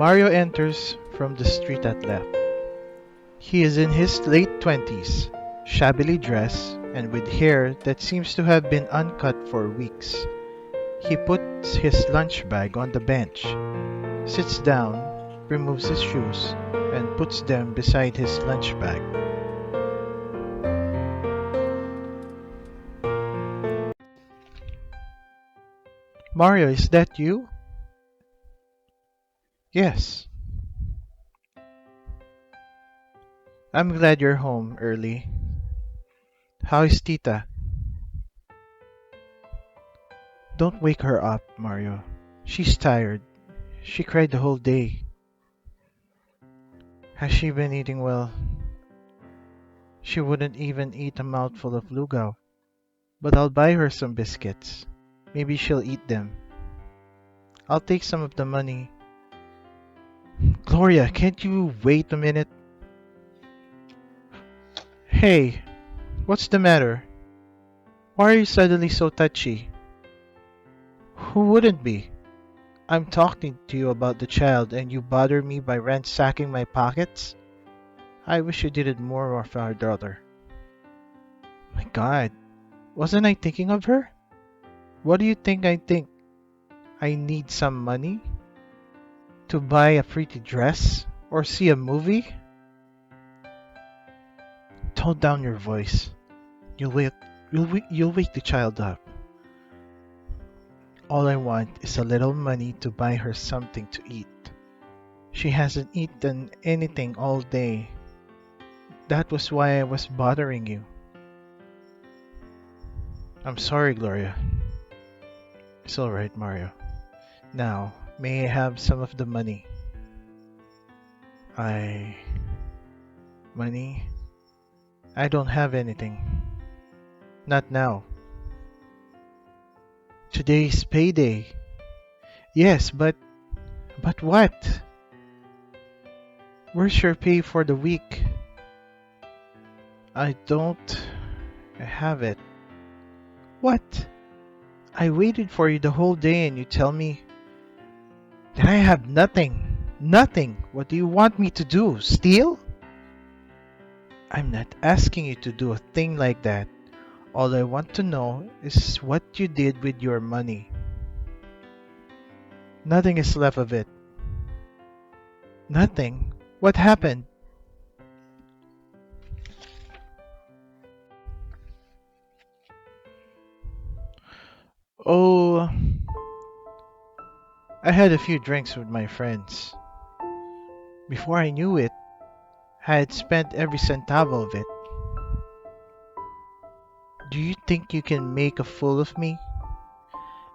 Mario enters from the street at left. He is in his late 20s, shabbily dressed, and with hair that seems to have been uncut for weeks. He puts his lunch bag on the bench, sits down, removes his shoes, and puts them beside his lunch bag. Mario, is that you? Yes. I'm glad you're home early. How is Tita? Don't wake her up, Mario. She's tired. She cried the whole day. Has she been eating well? She wouldn't even eat a mouthful of lugaw. But I'll buy her some biscuits. Maybe she'll eat them. I'll take some of the money. Gloria, can't you wait a minute? Hey, what's the matter? Why are you suddenly so touchy? Who wouldn't be? I'm talking to you about the child and you bother me by ransacking my pockets? I wish you did it more of our daughter. My God, wasn't I thinking of her? What do you think I think? I need some money? To buy a pretty dress? Or see a movie? Tone down your voice. You'll wake, you'll wake the child up. All I want is a little money to buy her something to eat. She hasn't eaten anything all day. That was why I was bothering you. I'm sorry, Gloria. It's alright, Mario. Now, may I have some of the money? I... Money? I don't have anything. Not now. Today's payday. Yes, but... But what? Where's your pay for the week? I don't... have it. What? I waited for you the whole day and you tell me that I have nothing. Nothing. What do you want me to do? Steal? I'm not asking you to do a thing like that. All I want to know is what you did with your money. Nothing is left of it. Nothing? What happened? Oh, I had a few drinks with my friends. Before I knew it, I had spent every centavo of it. Do you think you can make a fool of me?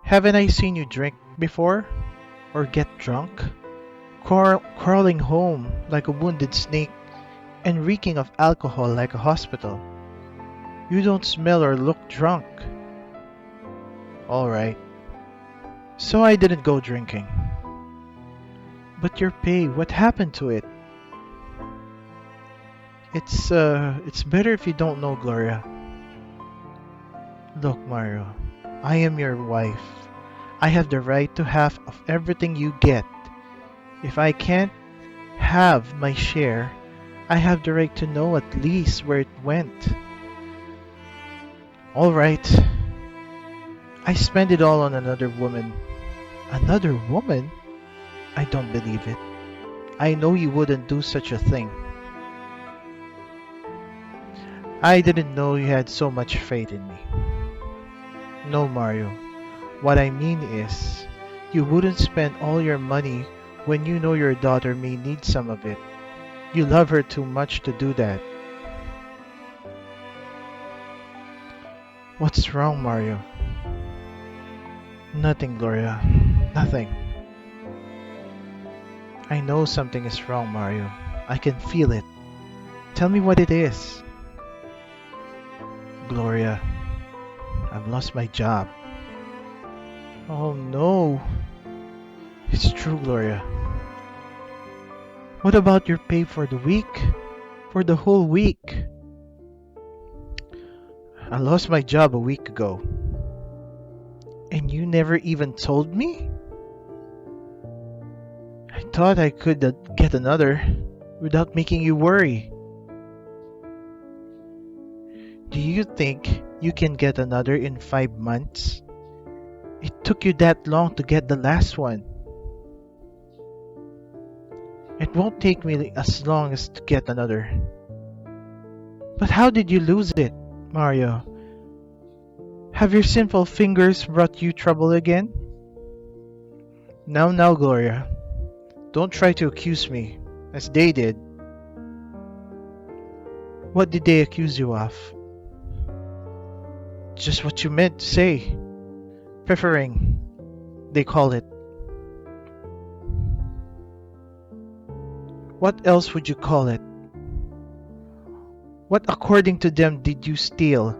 Haven't I seen you drink before? Or get drunk? Crawling home like a wounded snake and reeking of alcohol like a hospital. You don't smell or look drunk. Alright, so I didn't go drinking. But your pay, what happened to it? It's better if you don't know, Gloria. Look, Mario, I am your wife. I have the right to half of everything you get. If I can't have my share, I have the right to know at least where it went. Alright, I spent it all on another woman. Another woman? I don't believe it. I know you wouldn't do such a thing. I didn't know you had so much faith in me. No, Mario. What I mean is, you wouldn't spend all your money when you know your daughter may need some of it. You love her too much to do that. What's wrong, Mario? Nothing, Gloria. Nothing. I know something is wrong, Mario. I can feel it. Tell me what it is. Gloria, I've lost my job. Oh no. It's true, Gloria. What about your pay for the week? For the whole week? I lost my job a week ago. And you never even told me? I thought I could get another without making you worry. Do you think you can get another in 5 months? It took you that long to get the last one. It won't take me as long as to get another. But how did you lose it, Mario? Have your sinful fingers brought you trouble again? Now, Gloria. Don't try to accuse me, as they did. What did they accuse you of? Just what you meant to say. Preferring, they call it. What else would you call it? What according to them did you steal?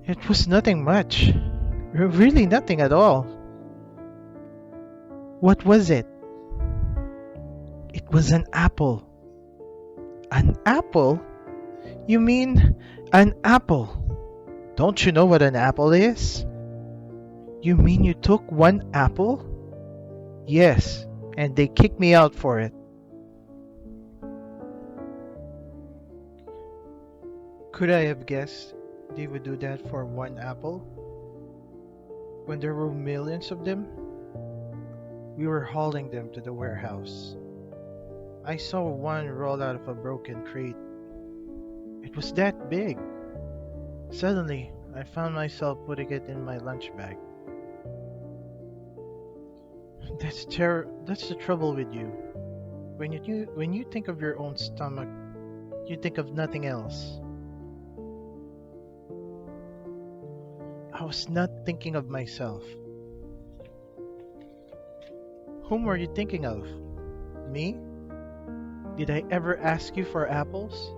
It was nothing much. Really nothing at all. What was it? It was an apple. An apple? You mean an apple? Don't you know what an apple is? You mean you took one apple? Yes, and they kicked me out for it. Could I have guessed they would do that for one apple? When there were millions of them? We were hauling them to the warehouse. I saw one roll out of a broken crate. It was that big. Suddenly, I found myself putting it in my lunch bag. That's the trouble with you. When you think of your own stomach, you think of nothing else. I was not thinking of myself. Whom were you thinking of? Me? Did I ever ask you for apples?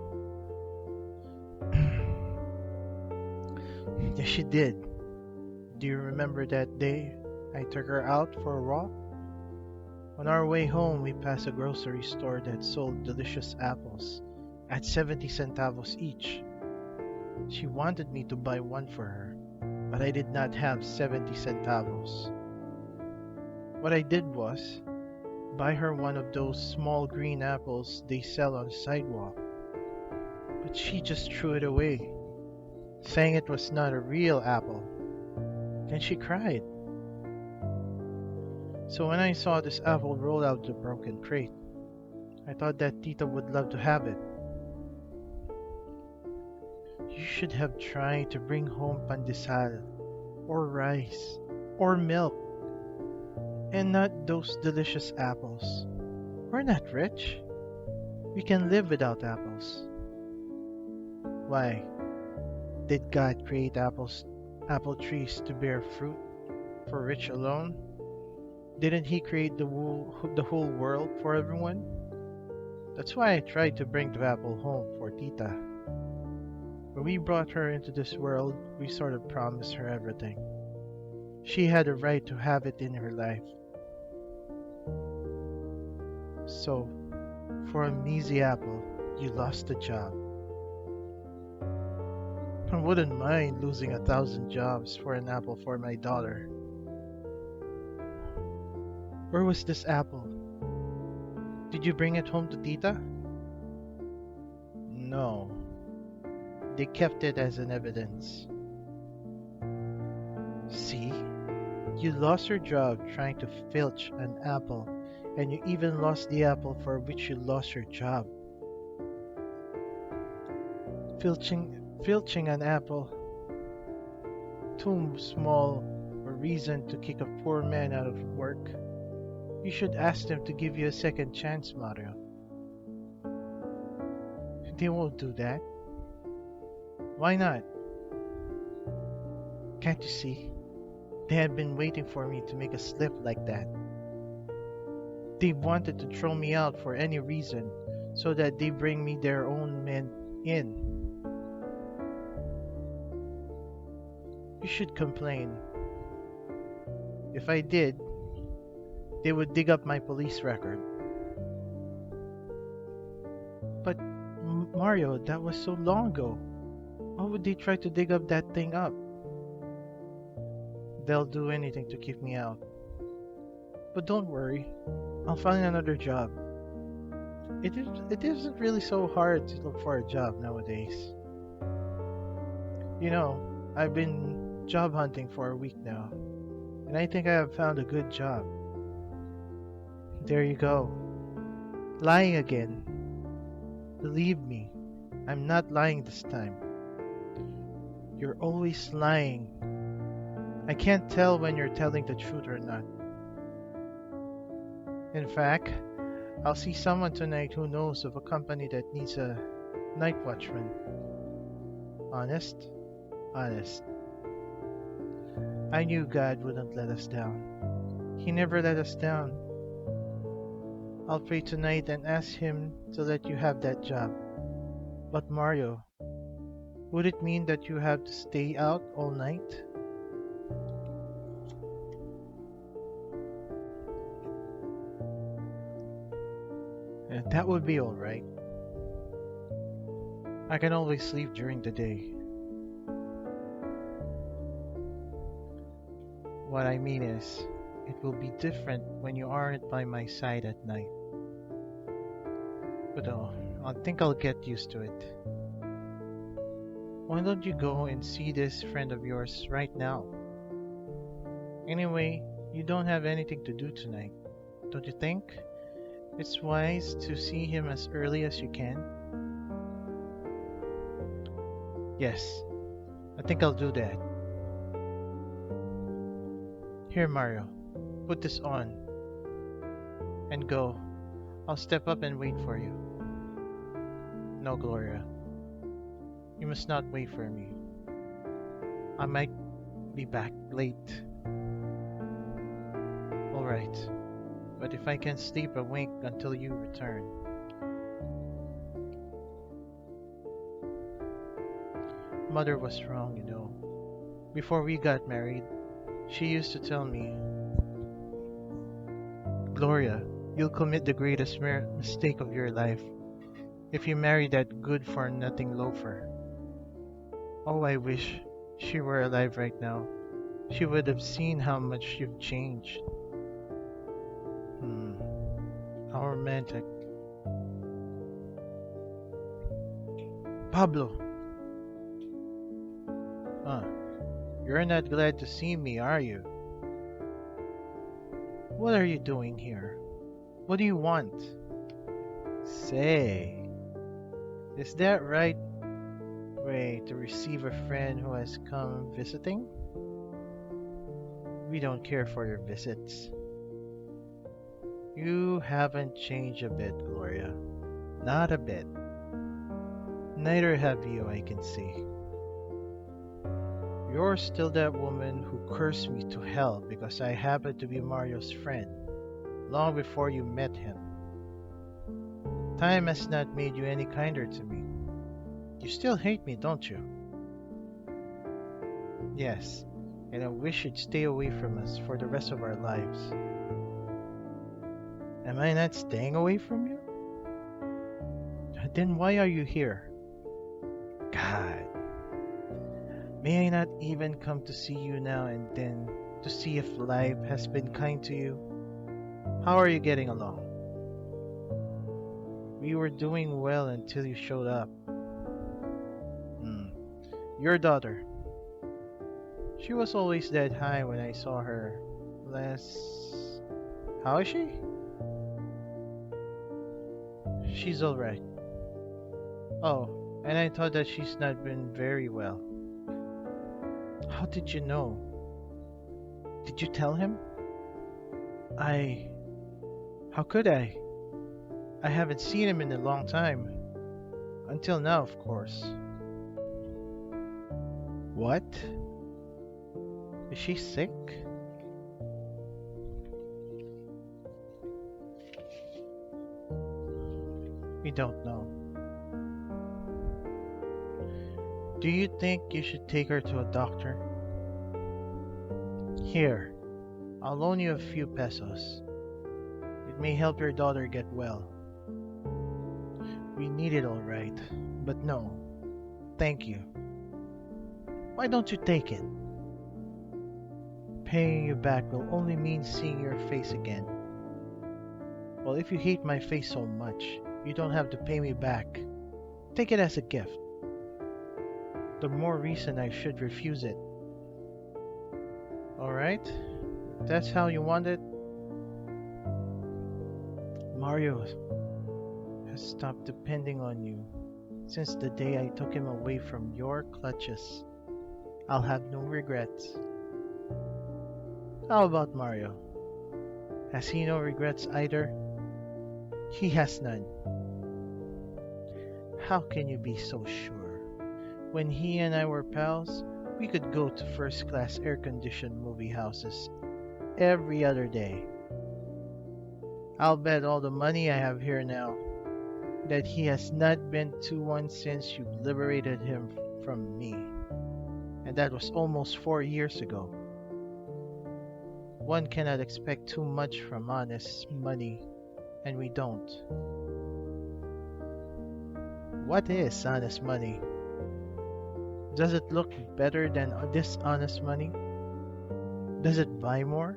Yes, she did. Do you remember that day I took her out for a walk? On our way home, we passed a grocery store that sold delicious apples at 70 centavos each. She wanted me to buy one for her, but I did not have 70 centavos. What I did was buy her one of those small green apples they sell on the sidewalk. But she just threw it away, saying it was not a real apple. Then she cried. So when I saw this apple roll out the broken crate, I thought that Tita would love to have it. You should have tried to bring home pandesal, or rice, or milk, and not those delicious apples. We're not rich. We can live without apples. Why, did God create apple trees to bear fruit for rich alone? Didn't He create the whole world for everyone? That's why I tried to bring the apple home for Tita. When we brought her into this world, we sort of promised her everything. She had a right to have it in her life. So, for a measly apple, you lost the job. I wouldn't mind losing 1,000 jobs for an apple for my daughter. Where was this apple? Did you bring it home to Tita? No. They kept it as an evidence. See? You lost your job trying to filch an apple, and you even lost the apple for which you lost your job. Filching an apple, too small a reason to kick a poor man out of work. You should ask them to give you a second chance, Mario. They won't do that. Why not? Can't you see? They had been waiting for me to make a slip like that. They wanted to throw me out for any reason so that they bring me their own men in. You should complain. If I did, they would dig up my police record. But Mario, that was so long ago. Why would they try to dig up that thing up? They'll do anything to keep me out. But don't worry, I'll find another job. It isn't really so hard to look for a job nowadays. You know, I've been job hunting for a week now, and I think I have found a good job. There you go. Lying again. Believe me, I'm not lying this time. You're always lying. I can't tell when you're telling the truth or not. In fact, I'll see someone tonight who knows of a company that needs a night watchman. Honest? Honest. I knew God wouldn't let us down. He never let us down. I'll pray tonight and ask Him to let you have that job. But Mario, would it mean that you have to stay out all night? And that would be alright. I can always sleep during the day. What I mean is, it will be different when you aren't by my side at night. But I think I'll get used to it. Why don't you go and see this friend of yours right now? Anyway, you don't have anything to do tonight, don't you think? It's wise to see him as early as you can. Yes, I think I'll do that. Here, Mario, put this on and go. I'll step up and wait for you. No, Gloria, you must not wait for me. I might be back late. Alright, but if I can sleep awake until you return. Mother was wrong, you know. Before we got married, she used to tell me, Gloria, you'll commit the greatest mistake of your life if you marry that good for nothing loafer. Oh, I wish she were alive right now. She would have seen how much you've changed. Hmm, how romantic. Pablo! Huh, you're not glad to see me, are you? What are you doing here? What do you want? Say, is that right way to receive a friend who has come visiting? We don't care for your visits. You haven't changed a bit, Gloria. Not a bit. Neither have you, I can see. You're still that woman who cursed me to hell because I happened to be Mario's friend, long before you met him. Time has not made you any kinder to me. You still hate me, don't you? Yes, and I wish you'd stay away from us for the rest of our lives. Am I not staying away from you? Then why are you here? God, may I not even come to see you now and then to see if life has been kind to you? How are you getting along? We were doing well until you showed up. Hmm. Your daughter. She was always that high when I saw her last. How is she? She's alright. Oh, and I thought that she's not been very well. How did you know? Did you tell him? I. How could I? I haven't seen him in a long time. Until now, of course. What? Is she sick? We don't know. Do you think you should take her to a doctor? Here, I'll loan you a few pesos. It may help your daughter get well. We need it all right, but no, thank you. Why don't you take it? Paying you back will only mean seeing your face again. Well, if you hate my face so much, you don't have to pay me back. Take it as a gift. The more reason I should refuse it. Alright? That's how you want it? Mario has stopped depending on you since the day I took him away from your clutches. I'll have no regrets. How about Mario? Has he no regrets either? He has none. How can you be so sure? When he and I were pals, we could go to first-class air-conditioned movie houses every other day. I'll bet all the money I have here now that he has not been to one since you liberated him from me. And that was almost 4 years ago. One cannot expect too much from honest money, and we don't. What is honest money? Does it look better than dishonest money? Does it buy more?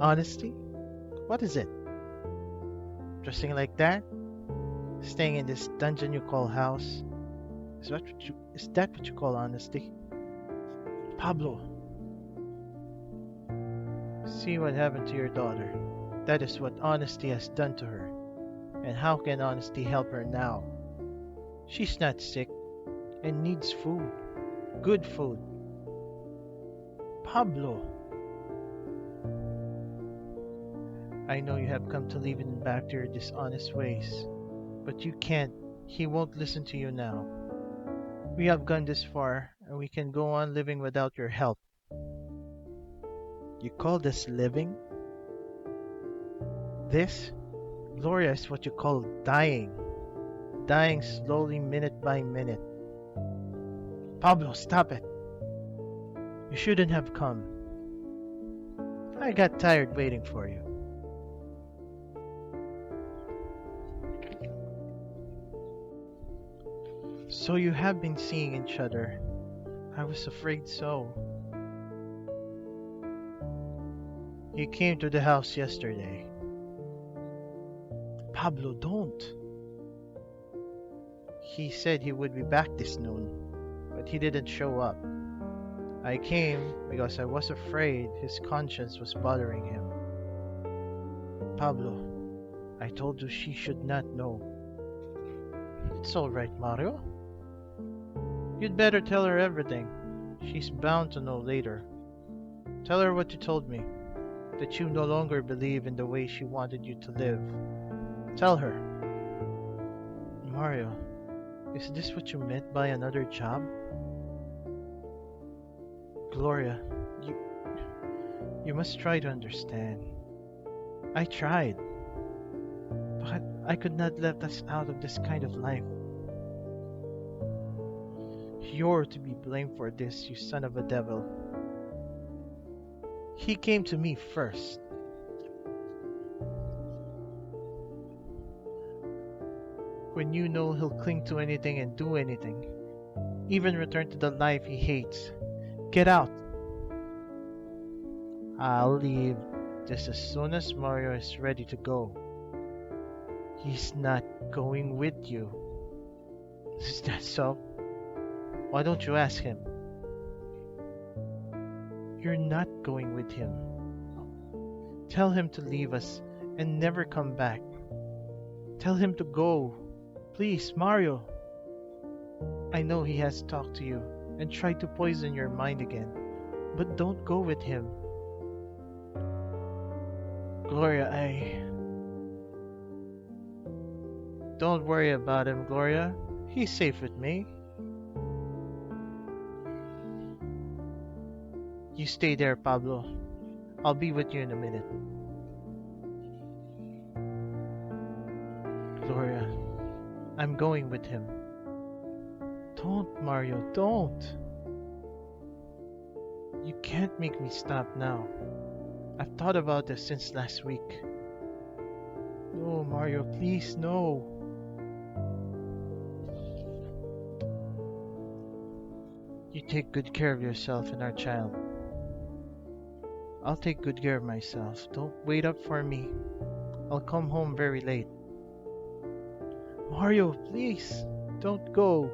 Honesty? What is it? Dressing like that? Staying in this dungeon you call house? Is that what you call honesty? Pablo, see what happened to your daughter. That is what honesty has done to her. And how can honesty help her now? She's not sick and needs food. Good food. Pablo, I know you have come to leave him back to your dishonest ways, but you can't. He won't listen to you now. We have gone this far, and we can go on living without your help. You call this living? This, Gloria, is what you call dying. Dying slowly, minute by minute. Pablo, stop it. You shouldn't have come. I got tired waiting for you. So you have been seeing each other. I was afraid so. He came to the house yesterday. Pablo, don't. He said he would be back this noon, but he didn't show up. I came because I was afraid his conscience was bothering him. Pablo, I told you she should not know. It's all right, Mario. You'd better tell her everything. She's bound to know later. Tell her what you told me, that you no longer believe in the way she wanted you to live. Tell her. Mario, is this what you meant by another job? Gloria, you must try to understand. I tried, but I could not let us out of this kind of life. You're to be blamed for this, you son of a devil. He came to me first. When you know he'll cling to anything and do anything, even return to the life he hates. Get out! I'll leave just as soon as Mario is ready to go. He's not going with you. Is that so? Why don't you ask him? You're not going with him. Tell him to leave us and never come back. Tell him to go. Please, Mario. I know he has talked to you and tried to poison your mind again, but don't go with him. Gloria, Don't worry about him, Gloria. He's safe with me. You stay there, Pablo. I'll be with you in a minute. Gloria, I'm going with him. Don't, Mario, don't. You can't make me stop now. I've thought about this since last week. No, Mario, please, no. You take good care of yourself and our child. I'll take good care of myself. Don't wait up for me. I'll come home very late. Mario, please, don't go.